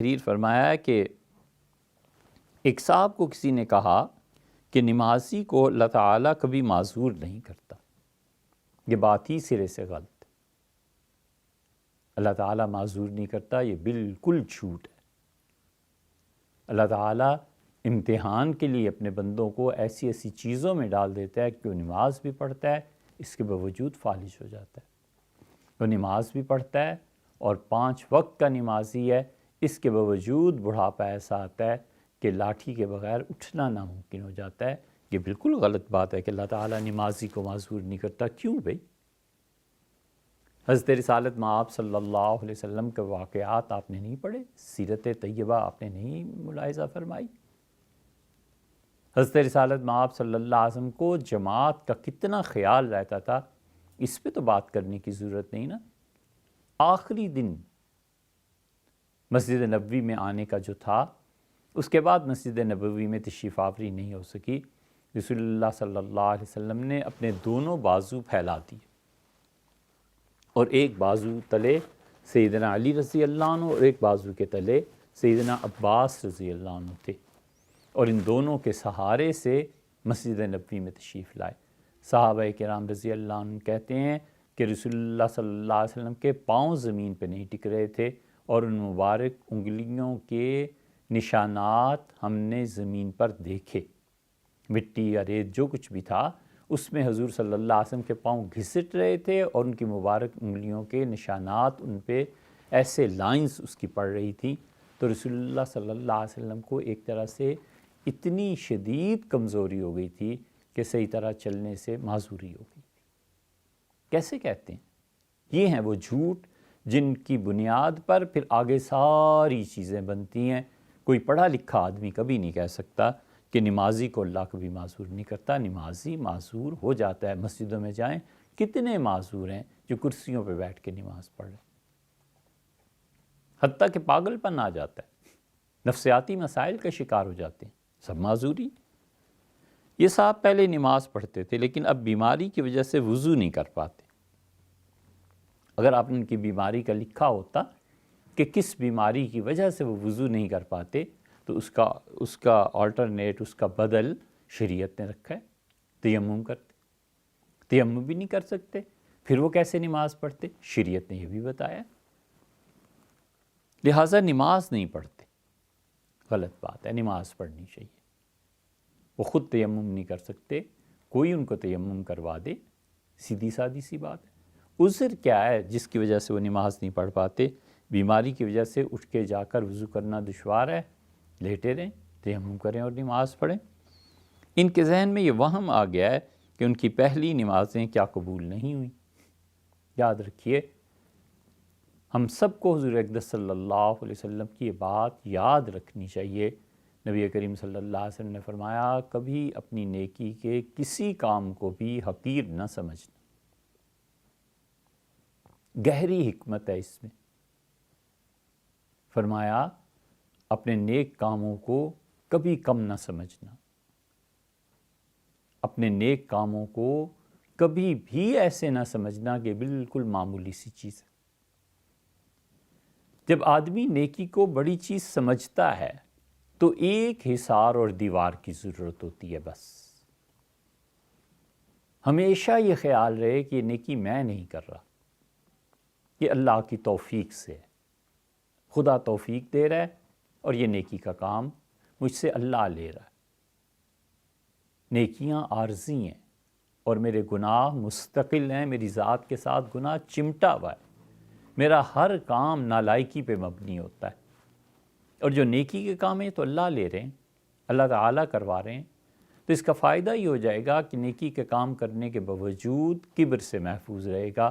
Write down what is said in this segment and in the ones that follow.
تحریر فرمایا ہے کہ ایک صاحب کو کسی نے کہا کہ نمازی کو اللہ تعالیٰ کبھی معذور نہیں کرتا۔ یہ بات ہی سرے سے غلط ہے۔ اللہ تعالیٰ معذور نہیں کرتا، یہ بالکل جھوٹ ہے۔ اللہ تعالیٰ امتحان کے لیے اپنے بندوں کو ایسی ایسی چیزوں میں ڈال دیتا ہے کہ وہ نماز بھی پڑھتا ہے، اس کے باوجود فالج ہو جاتا ہے۔ وہ نماز بھی پڑھتا ہے اور 5 وقت کا نمازی ہے، اس کے باوجود بڑھاپا ایسا آتا ہے کہ لاٹھی کے بغیر اٹھنا ناممکن ہو جاتا ہے۔ یہ بالکل غلط بات ہے کہ اللہ تعالیٰ نمازی کو معذور نہیں کرتا۔ کیوں بھئی؟ حضرت رسالت مآب صلی اللہ علیہ وسلم کے واقعات آپ نے نہیں پڑھے؟ سیرت طیبہ آپ نے نہیں ملاحظہ فرمائی؟ حضرت رسالت مآب صلی اللہ علیہ وسلم کو جماعت کا کتنا خیال رہتا تھا، اس پہ تو بات کرنے کی ضرورت نہیں نا۔ آخری دن مسجد نبوی میں آنے کا جو تھا، اس کے بعد مسجد نبوی میں تشریف آوری نہیں ہو سکی۔ رسول اللہ صلی اللہ علیہ وسلم نے اپنے دونوں بازو پھیلا دیے اور ایک بازو تلے سیدنا علی رضی اللہ عنہ اور ایک بازو کے تلے سیدنا عباس رضی اللہ عنہ تھے، اور ان دونوں کے سہارے سے مسجد نبوی میں تشریف لائے۔ صحابہ کرام رضی اللہ عنہ کہتے ہیں کہ رسول اللہ صلی اللہ علیہ وسلم کے پاؤں زمین پہ نہیں ٹک رہے تھے، اور ان مبارک انگلیوں کے نشانات ہم نے زمین پر دیکھے۔ مٹی یا ریت جو کچھ بھی تھا، اس میں حضور صلی اللہ علیہ وسلم کے پاؤں گھسٹ رہے تھے، اور ان کی مبارک انگلیوں کے نشانات ان پہ ایسے لائنز اس کی پڑ رہی تھیں۔ تو رسول اللہ صلی اللہ علیہ وسلم کو ایک طرح سے اتنی شدید کمزوری ہو گئی تھی کہ صحیح طرح چلنے سے معذوری ہو گئی تھی۔ کیسے کہتے ہیں؟ یہ ہیں وہ جھوٹ جن کی بنیاد پر پھر آگے ساری چیزیں بنتی ہیں۔ کوئی پڑھا لکھا آدمی کبھی نہیں کہہ سکتا کہ نمازی کو اللہ کبھی معذور نہیں کرتا۔ نمازی معذور ہو جاتا ہے۔ مسجدوں میں جائیں، کتنے معذور ہیں جو کرسیوں پہ بیٹھ کے نماز پڑھ رہے ہیں، حتیٰ کہ پاگل پن آ جاتا ہے، نفسیاتی مسائل کا شکار ہو جاتے ہیں، سب معذوری۔ یہ صاحب پہلے نماز پڑھتے تھے، لیکن اب بیماری کی وجہ سے وضو نہیں کر پاتے۔ اگر آپ نے ان کی بیماری کا لکھا ہوتا کہ کس بیماری کی وجہ سے وہ وضو نہیں کر پاتے، تو اس کا آلٹرنیٹ، اس کا بدل شریعت نے رکھا ہے، تیمم کرتے۔ تیمم بھی نہیں کر سکتے، پھر وہ کیسے نماز پڑھتے؟ شریعت نے یہ بھی بتایا۔ لہٰذا نماز نہیں پڑھتے، غلط بات ہے، نماز پڑھنی چاہیے۔ وہ خود تیمم نہیں کر سکتے، کوئی ان کو تیمم کروا دے، سیدھی سادی سی بات ہے۔ عذر کیا ہے جس کی وجہ سے وہ نماز نہیں پڑھ پاتے؟ بیماری کی وجہ سے اٹھ کے جا کر وضو کرنا دشوار ہے، لیٹے رہیں، تیمم کریں اور نماز پڑھیں۔ ان کے ذہن میں یہ وہم آ گیا ہے کہ ان کی پہلی نمازیں کیا قبول نہیں ہوئیں۔ یاد رکھیے، ہم سب کو حضور اقدس صلی اللہ علیہ وسلم کی یہ بات یاد رکھنی چاہیے۔ نبی کریم صلی اللہ علیہ وسلم نے فرمایا، کبھی اپنی نیکی کے کسی کام کو بھی حقیر نہ سمجھنا۔ گہری حکمت ہے اس میں۔ فرمایا، اپنے نیک کاموں کو کبھی کم نہ سمجھنا، اپنے نیک کاموں کو کبھی بھی ایسے نہ سمجھنا کہ بالکل معمولی سی چیز ہے۔ جب آدمی نیکی کو بڑی چیز سمجھتا ہے تو ایک حصار اور دیوار کی ضرورت ہوتی ہے بس۔ ہمیشہ یہ خیال رہے کہ یہ نیکی میں نہیں کر رہا، یہ اللہ کی توفیق سے ہے، خدا توفیق دے رہا ہے، اور یہ نیکی کا کام مجھ سے اللہ لے رہا ہے۔ نیکیاں عارضی ہیں اور میرے گناہ مستقل ہیں، میری ذات کے ساتھ گناہ چمٹا ہوا ہے، میرا ہر کام نالائکی پہ مبنی ہوتا ہے، اور جو نیکی کے کام ہیں تو اللہ لے رہے ہیں، اللہ تعالیٰ کروا رہے ہیں۔ تو اس کا فائدہ یہ ہو جائے گا کہ نیکی کے کام کرنے کے باوجود کبر سے محفوظ رہے گا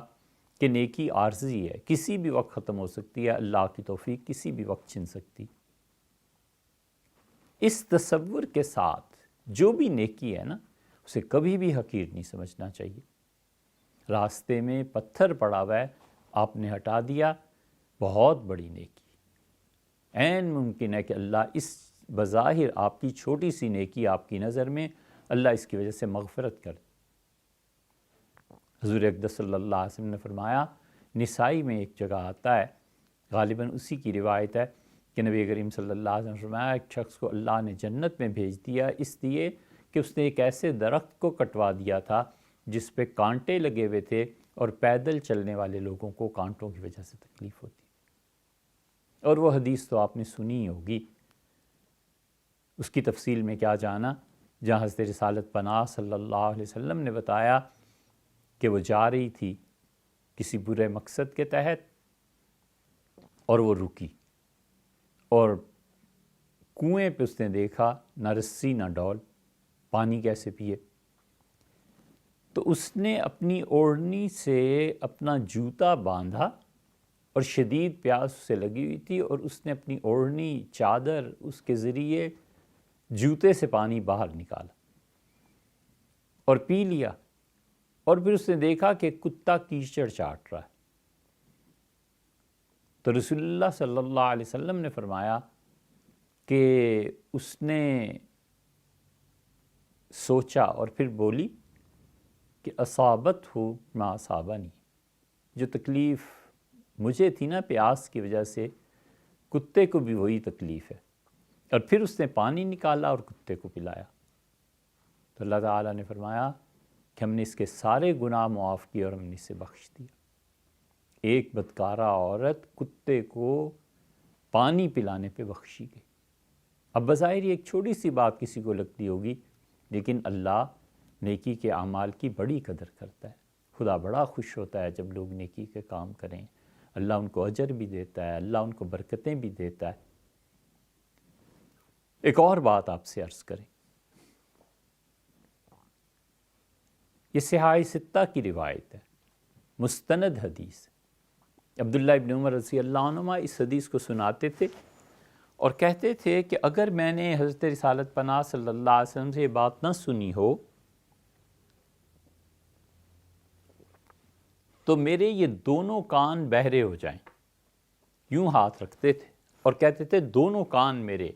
کہ نیکی عارضی ہے، کسی بھی وقت ختم ہو سکتی ہے، اللہ کی توفیق کسی بھی وقت چھن سکتی۔ اس تصور کے ساتھ جو بھی نیکی ہے نا، اسے کبھی بھی حقیر نہیں سمجھنا چاہیے۔ راستے میں پتھر پڑا ہوا ہے، آپ نے ہٹا دیا، بہت بڑی نیکی۔ عین ممکن ہے کہ اللہ اس بظاہر آپ کی چھوٹی سی نیکی آپ کی نظر میں اللہ اس کی وجہ سے مغفرت کر دے۔ حضور اقدس صلی اللہ علیہ وسلم نے فرمایا، نسائی میں ایک جگہ آتا ہے، غالباً اسی کی روایت ہے، کہ نبی کریم صلی اللہ علیہ وسلم نے فرمایا ایک شخص کو اللہ نے جنت میں بھیج دیا اس لیے کہ اس نے ایک ایسے درخت کو کٹوا دیا تھا جس پہ کانٹے لگے ہوئے تھے اور پیدل چلنے والے لوگوں کو کانٹوں کی وجہ سے تکلیف ہوتی. اور وہ حدیث تو آپ نے سنی ہی ہوگی، اس کی تفصیل میں کیا جانا، جہاں حضرت رسالت پناہ صلی اللہ علیہ وسلم نے بتایا کہ وہ جا رہی تھی کسی برے مقصد کے تحت اور وہ رکی اور کنویں پہ اس نے دیکھا نہ رسی نہ ڈول، پانی کیسے پیے. تو اس نے اپنی اوڑھنی سے اپنا جوتا باندھا اور شدید پیاس اسے لگی ہوئی تھی اور اس نے اپنی اوڑھنی چادر اس کے ذریعے جوتے سے پانی باہر نکالا اور پی لیا. اور پھر اس نے دیکھا کہ کتا کیچڑ چاٹ رہا ہے. تو رسول اللہ صلی اللہ علیہ وسلم نے فرمایا کہ اس نے سوچا اور پھر بولی کہ اصابت ہو ما اصابنی، جو تکلیف مجھے تھی نا پیاس کی وجہ سے، کتے کو بھی وہی تکلیف ہے. اور پھر اس نے پانی نکالا اور کتے کو پلایا. تو اللہ تعالیٰ نے فرمایا کہ ہم نے اس کے سارے گناہ معاف کیے اور ہم نے اسے بخش دیا. ایک بدکارہ عورت کتے کو پانی پلانے پہ بخشی گئی. اب بظاہر یہ ایک چھوٹی سی بات کسی کو لگتی ہوگی، لیکن اللہ نیکی کے اعمال کی بڑی قدر کرتا ہے. خدا بڑا خوش ہوتا ہے جب لوگ نیکی کے کام کریں. اللہ ان کو اجر بھی دیتا ہے، اللہ ان کو برکتیں بھی دیتا ہے. ایک اور بات آپ سے عرض کریں، یہ صحاح ستہ کی روایت ہے، مستند حدیث. عبداللہ ابن عمر رضی اللہ عنہما اس حدیث کو سناتے تھے اور کہتے تھے کہ اگر میں نے حضرت رسالت پناہ صلی اللہ علیہ وسلم سے یہ بات نہ سنی ہو تو میرے یہ دونوں کان بہرے ہو جائیں. یوں ہاتھ رکھتے تھے اور کہتے تھے دونوں کان میرے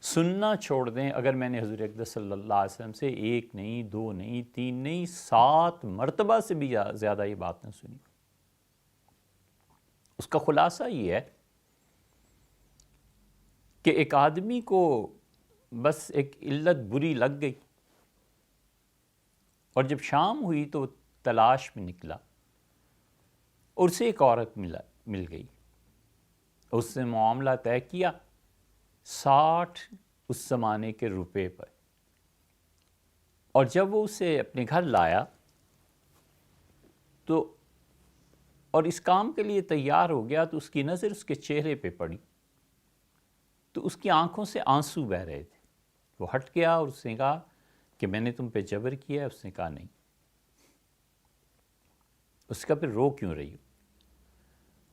سننا چھوڑ دیں اگر میں نے حضور اقدس صلی اللہ علیہ وسلم سے ایک نہیں، دو نہیں، تین نہیں، 7 مرتبہ سے بھی زیادہ یہ بات نہ سنی. اس کا خلاصہ یہ ہے کہ ایک آدمی کو بس ایک علت بری لگ گئی اور جب شام ہوئی تو تلاش میں نکلا اور اسے ایک عورت مل گئی. اس نے معاملہ طے کیا 60 اس زمانے کے روپے پر، اور جب وہ اسے اپنے گھر لایا تو اور اس کام کے لیے تیار ہو گیا تو اس کی نظر اس کے چہرے پہ پڑی تو اس کی آنکھوں سے آنسو بہہ رہے تھے. وہ ہٹ گیا اور اس نے کہا کہ میں نے تم پہ جبر کیا ہے. اس نے کہا نہیں. اس کا پھر رو کیوں رہی ہو؟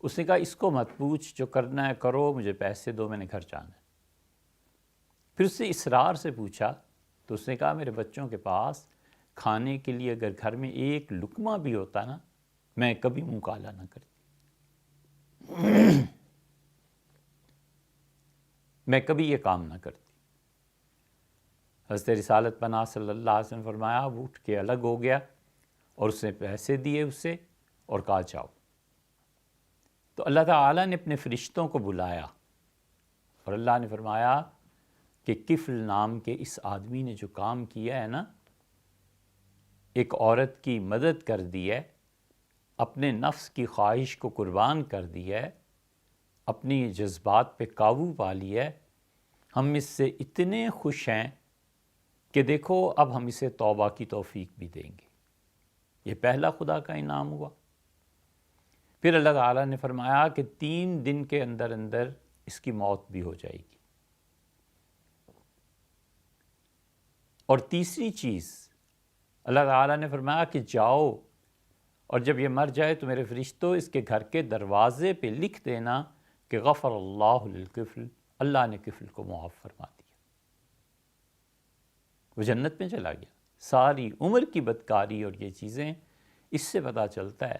اس نے کہا اس کو مت پوچھ، جو کرنا ہے کرو، مجھے پیسے دو، میں نے گھر جانا ہے. پھر اس نے اصرار سے پوچھا تو اس نے کہا میرے بچوں کے پاس کھانے کے لیے اگر گھر میں ایک لقمہ بھی ہوتا نا میں کبھی منہ کالا نہ کرتی، میں کبھی یہ کام نہ کرتی. حضرت رسالت پناہ صلی اللہ علیہ وسلم فرمایا وہ اٹھ کے الگ ہو گیا اور اس نے پیسے دیے اسے اور کہا جاؤ. تو اللہ تعالیٰ نے اپنے فرشتوں کو بلایا اور اللہ نے فرمایا کہ کفل نام کے اس آدمی نے جو کام کیا ہے نا، ایک عورت کی مدد کر دی ہے، اپنے نفس کی خواہش کو قربان کر دی ہے، اپنی جذبات پہ قابو پا لیا ہے. ہم اس سے اتنے خوش ہیں کہ دیکھو اب ہم اسے توبہ کی توفیق بھی دیں گے. یہ پہلا خدا کا انعام ہوا. پھر اللہ تعالیٰ نے فرمایا کہ 3 دن کے اندر اندر اس کی موت بھی ہو جائے گی. اور تیسری چیز اللہ تعالیٰ نے فرمایا کہ جاؤ اور جب یہ مر جائے تو میرے فرشتوں اس کے گھر کے دروازے پہ لکھ دینا کہ غفر اللہ للکفل، اللہ نے کفل کو معاف فرما دیا. وہ جنت میں چلا گیا. ساری عمر کی بدکاری اور یہ چیزیں، اس سے پتہ چلتا ہے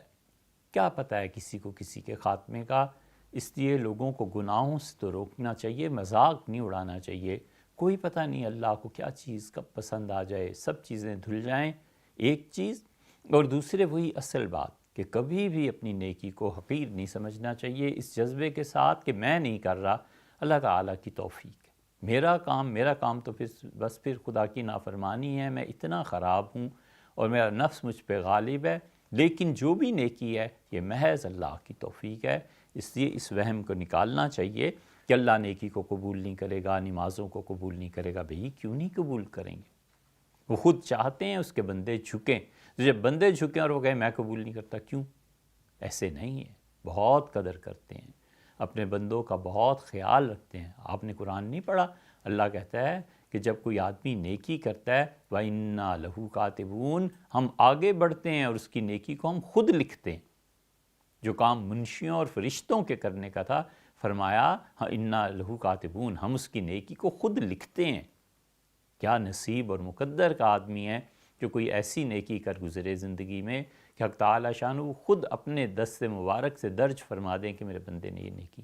کیا پتہ ہے کسی کو کسی کے خاتمے کا. اس لیے لوگوں کو گناہوں سے تو روکنا چاہیے، مذاق نہیں اڑانا چاہیے. کوئی پتہ نہیں اللہ کو کیا چیز کب پسند آ جائے، سب چیزیں دھل جائیں. ایک چیز اور دوسرے وہی اصل بات کہ کبھی بھی اپنی نیکی کو حقیر نہیں سمجھنا چاہیے اس جذبے کے ساتھ کہ میں نہیں کر رہا. اللہ تعالیٰ کی توفیق ہے۔ میرا کام تو پھر خدا کی نافرمانی ہے، میں اتنا خراب ہوں اور میرا نفس مجھ پہ غالب ہے، لیکن جو بھی نیکی ہے یہ محض اللہ کی توفیق ہے۔ اس لیے اس وہم کو نکالنا چاہیے کہ اللہ نیکی کو قبول نہیں کرے گا، نمازوں کو قبول نہیں کرے گا۔ بھئی کیوں نہیں قبول کریں گے؟ وہ خود چاہتے ہیں اس کے بندے جھکیں، تو جب بندے جھکیں اور وہ کہیں میں قبول نہیں کرتا، کیوں؟ ایسے نہیں ہے، بہت قدر کرتے ہیں، اپنے بندوں کا بہت خیال رکھتے ہیں۔ آپ نے قرآن نہیں پڑھا؟ اللہ کہتا ہے کہ جب کوئی آدمی نیکی کرتا ہے وَإِنَّا لَهُ كَاتِبُونَ، ہم آگے بڑھتے ہیں اور اس کی نیکی کو ہم خود لکھتے ہیں۔ جو کام منشیوں اور فرشتوں کے کرنے کا تھا، فرمایا اِنَّا لَهُ كَاتِبُونَ، ہم اس کی نیکی کو خود لکھتے ہیں۔ کیا نصیب اور مقدر کا آدمی ہے جو کوئی ایسی نیکی کر گزرے زندگی میں کہ حق تعالی شانہ خود اپنے دست مبارک سے درج فرما دیں کہ میرے بندے نے یہ نیکی کی۔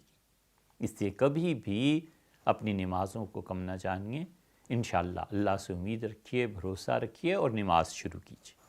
اس لیے کبھی بھی اپنی نمازوں کو کم نہ جانیے، انشاءاللہ اللہ سے امید رکھیے، بھروسہ رکھیے اور نماز شروع کیجیے۔